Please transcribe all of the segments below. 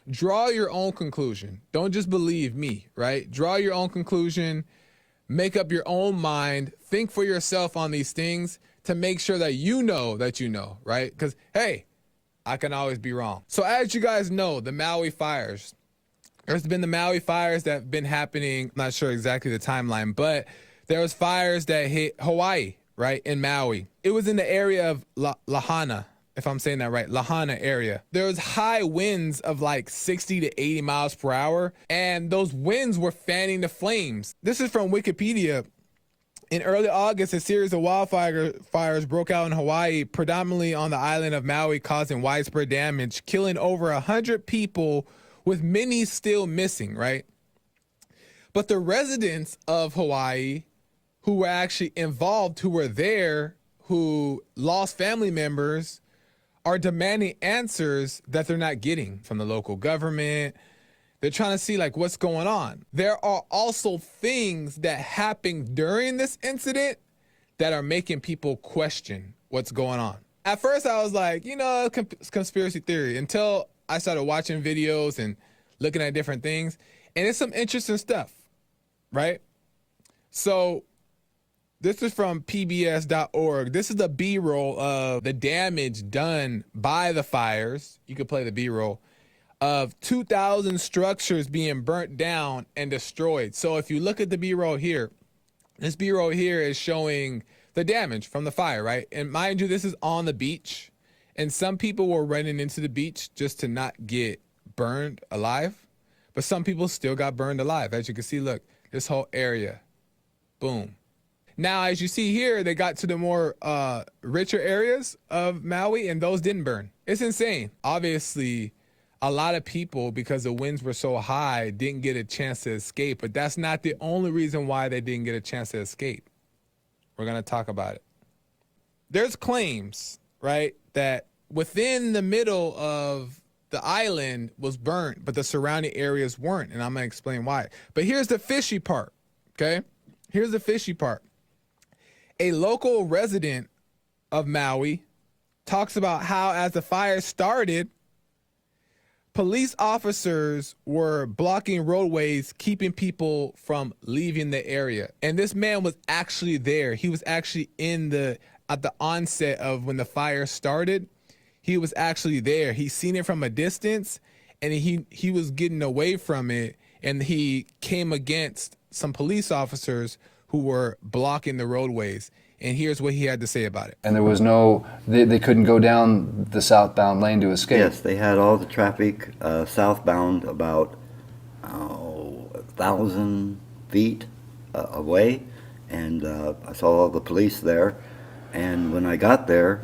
Draw your own conclusion. Don't just believe me, right? Draw your own conclusion, make up your own mind, think for yourself on these things to make sure that you know, right? Because, hey, I can always be wrong. So as you guys know, the Maui fires, there's been the Maui fires that have been happening. I'm not sure exactly the timeline, but there was fires that hit Hawaii, right, in Maui. It was in the area of Lahana, if I'm saying that right, Lahana area. There was high winds of like 60 to 80 miles per hour, and those winds were fanning the flames. This is from Wikipedia. In early August, a series of wildfires broke out in Hawaii, predominantly on the island of Maui, causing widespread damage, killing over 100 people, with many still missing, right? But the residents of Hawaii who were actually involved, who were there, who lost family members, are demanding answers that they're not getting from the local government. They're trying to see like what's going on. There are also things that happened during this incident that are making people question what's going on. At first I was like, it's conspiracy theory, until I started watching videos and looking at different things, and it's some interesting stuff, right? So this is from pbs.org. This is the B-roll of the damage done by the fires. You could play the B-roll of 2,000 structures being burnt down and destroyed. So if you look at the B-roll here, this B-roll here is showing the damage from the fire, right? And mind you, this is on the beach, and some people were running into the beach just to not get burned alive, but some people still got burned alive. As you can see, look, this whole area, boom. Now, as you see here, they got to the more richer areas of Maui, and those didn't burn. It's insane. Obviously, a lot of people, because the winds were so high, didn't get a chance to escape, but that's not the only reason why they didn't get a chance to escape. We're going to talk about it. There's claims, right, that within the middle of the island was burnt, but the surrounding areas weren't, and I'm going to explain why. But here's the fishy part, okay? Here's the fishy part. A local resident of Maui talks about how, as the fire started, police officers were blocking roadways, keeping people from leaving the area. And this man was actually there. He was actually at the onset of when the fire started. He was actually there. He seen it from a distance, and he was getting away from it, and he came against some police officers who were blocking the roadways. And here's what he had to say about it. And there was they couldn't go down the southbound lane to escape. Yes, they had all the traffic southbound about 1,000 feet away, and I saw all the police there. And when I got there,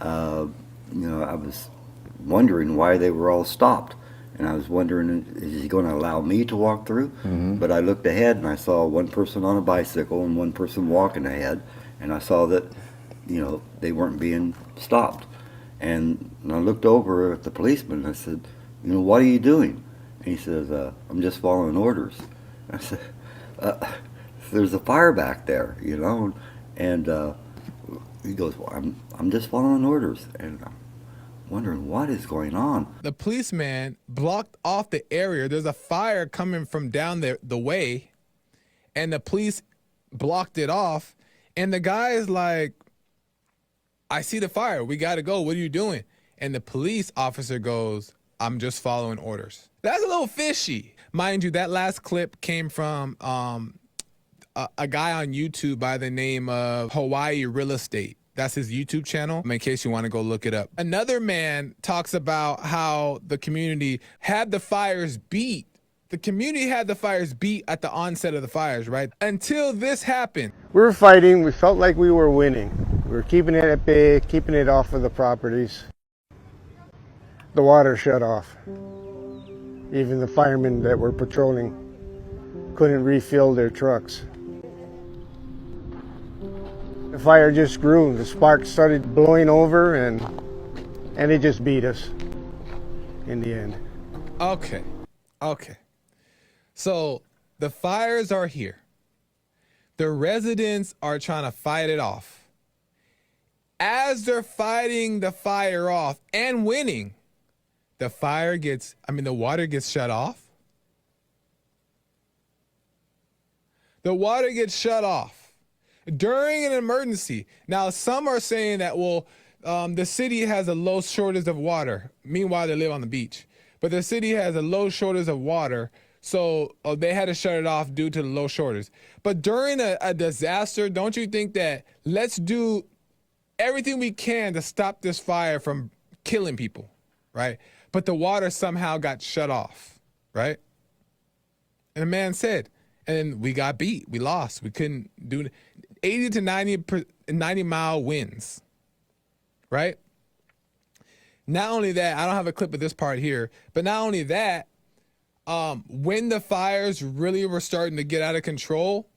I was wondering why they were all stopped. And I was wondering, is he going to allow me to walk through? Mm-hmm. But I looked ahead and I saw one person on a bicycle and one person walking ahead. And I saw that, they weren't being stopped. And I looked over at the policeman and I said, what are you doing? And he says, I'm just following orders. I said, there's a fire back there, And he goes, well, I'm just following orders. And I'm wondering what is going on. The policeman blocked off the area. There's a fire coming from down the way, and the police blocked it off. And the guy is like, I see the fire. We got to go. What are you doing? And the police officer goes, I'm just following orders. That's a little fishy. Mind you, that last clip came from a guy on YouTube by the name of Hawaii Real Estate. That's his YouTube channel, in case you want to go look it up. Another man talks about how the community had the fires beat. The community had the fires beat at the onset of the fires, right? Until this happened. We were fighting. We felt like we were winning. We were keeping it at bay, keeping it off of the properties. The water shut off. Even the firemen that were patrolling couldn't refill their trucks. The fire just grew. The sparks started blowing over, and it just beat us in the end. Okay. So the fires are here. The residents are trying to fight it off. As they're fighting the fire off and winning, the water gets shut off. The water gets shut off during an emergency. Now, some are saying that, well, the city has a low shortage of water. Meanwhile, they live on the beach. But the city has a low shortage of water, so they had to shut it off due to the low shortage. But during a disaster, don't you think that let's do everything we can to stop this fire from killing people, right? But the water somehow got shut off, right? And the man said, and we got beat. We lost. We couldn't do 80 to 90 mile winds, right? Not only that, I don't have a clip of this part here, but not only that, when the fires really were starting to get out of control,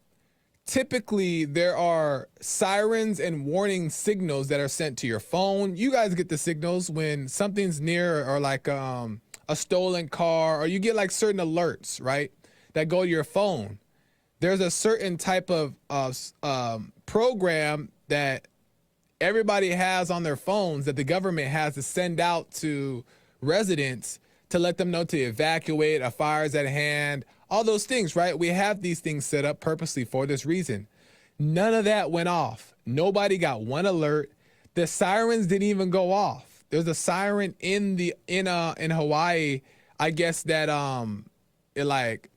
typically there are sirens and warning signals that are sent to your phone. You guys get the signals when something's near, or like a stolen car, or you get like certain alerts, right, that go to your phone. There's a certain type of program that everybody has on their phones that the government has to send out to residents to let them know to evacuate, a fire's at hand, all those things, right? We have these things set up purposely for this reason. None of that went off. Nobody got one alert. The sirens didn't even go off. There's a siren in Hawaii, I guess, that it like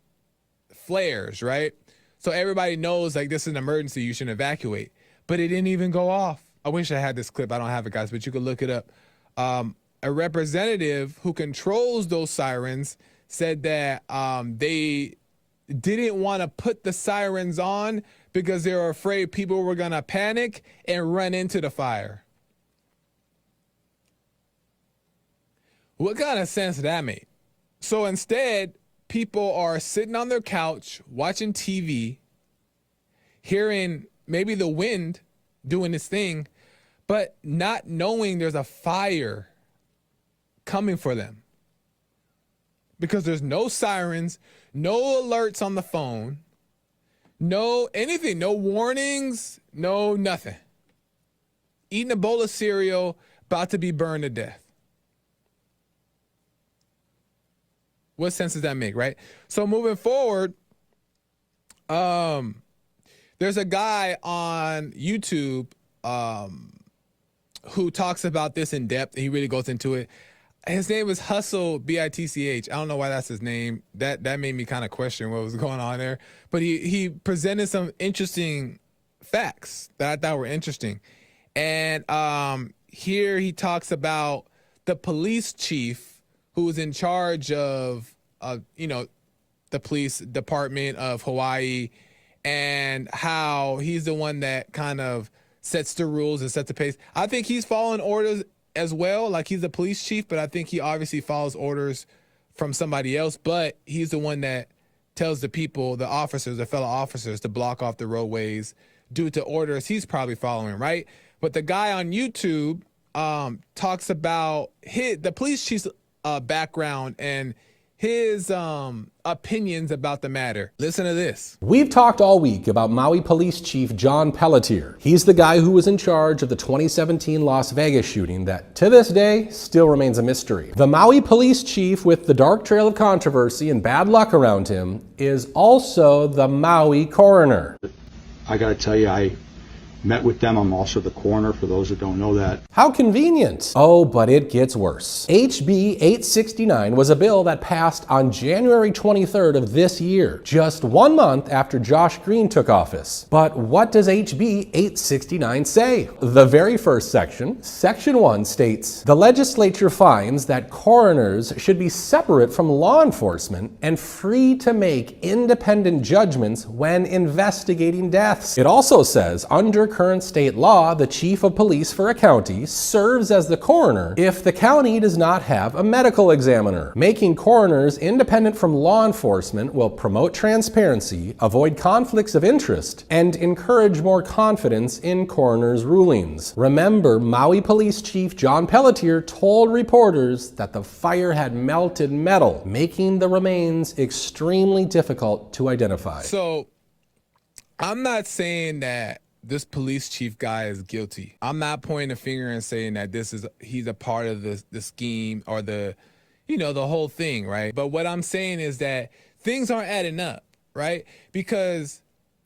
flares, right? So everybody knows like this is an emergency, you should evacuate. But it didn't even go off. I wish I had this clip. I don't have it, guys, but you can look it up. A representative who controls those sirens said that they didn't want to put the sirens on because they were afraid people were going to panic and run into the fire. What kind of sense did that make? So instead, people are sitting on their couch, watching TV, hearing maybe the wind doing its thing, but not knowing there's a fire coming for them. Because there's no sirens, no alerts on the phone, no anything, no warnings, no nothing. Eating a bowl of cereal, about to be burned to death. What sense does that make, right? So moving forward, there's a guy on YouTube who talks about this in depth, and he really goes into it. His name is Hustle, Bitch. I don't know why that's his name. That made me kind of question what was going on there. But he presented some interesting facts that I thought were interesting. And here he talks about the police chief who was in charge of, the police department of Hawaii, and how he's the one that kind of sets the rules and sets the pace. I think he's following orders as well. Like, he's the police chief, but I think he obviously follows orders from somebody else. But he's the one that tells the people, the officers, the fellow officers, to block off the roadways due to orders he's probably following, right? But the guy on YouTube talks about the police chief's background and his opinions about the matter. Listen to this. We've talked all week about Maui Police Chief John Pelletier. He's the guy who was in charge of the 2017 Las Vegas shooting that, to this day, still remains a mystery. The Maui Police Chief with the dark trail of controversy and bad luck around him is also the Maui coroner. I gotta tell you, I met with them. I'm also the coroner, for those that don't know that. How convenient. Oh, but it gets worse. HB 869 was a bill that passed on January 23rd of this year, just 1 month after Josh Green took office. But what does HB 869 say? The very first section, Section 1, states, the legislature finds that coroners should be separate from law enforcement and free to make independent judgments when investigating deaths. It also says, under current state law, the chief of police for a county serves as the coroner if the county does not have a medical examiner. Making coroners independent from law enforcement will promote transparency, avoid conflicts of interest, and encourage more confidence in coroners' rulings. Remember, Maui Police Chief John Pelletier told reporters that the fire had melted metal, making the remains extremely difficult to identify. So I'm not saying that this police chief guy is guilty. I'm not pointing a finger and saying that he's a part of the scheme or the the whole thing, right? But what I'm saying is that things aren't adding up, right? Because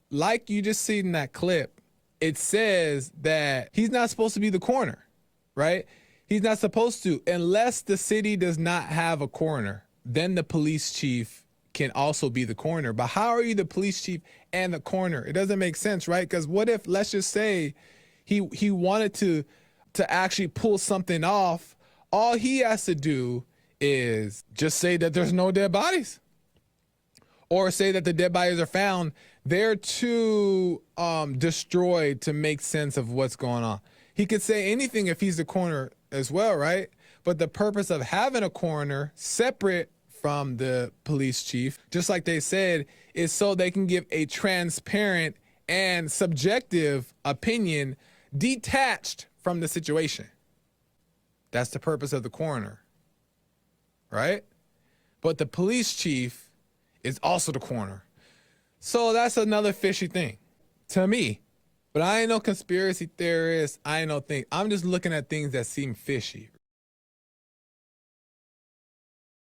like you just seen in that clip, it says that he's not supposed to be the coroner, right? He's not supposed to, unless the city does not have a coroner. Then the police chief can also be the coroner. But how are you the police chief and the coroner? It doesn't make sense, right? Because what if, let's just say, he wanted to actually pull something off? All he has to do is just say that there's no dead bodies, or say that the dead bodies are found. They're too destroyed to make sense of what's going on. He could say anything if he's the coroner as well, right? But the purpose of having a coroner separate from the police chief, just like they said, is so they can give a transparent and subjective opinion detached from the situation. That's the purpose of the coroner, right? But the police chief is also the coroner. So that's another fishy thing to me. But I ain't no conspiracy theorist. I ain't no thing. I'm just looking at things that seem fishy.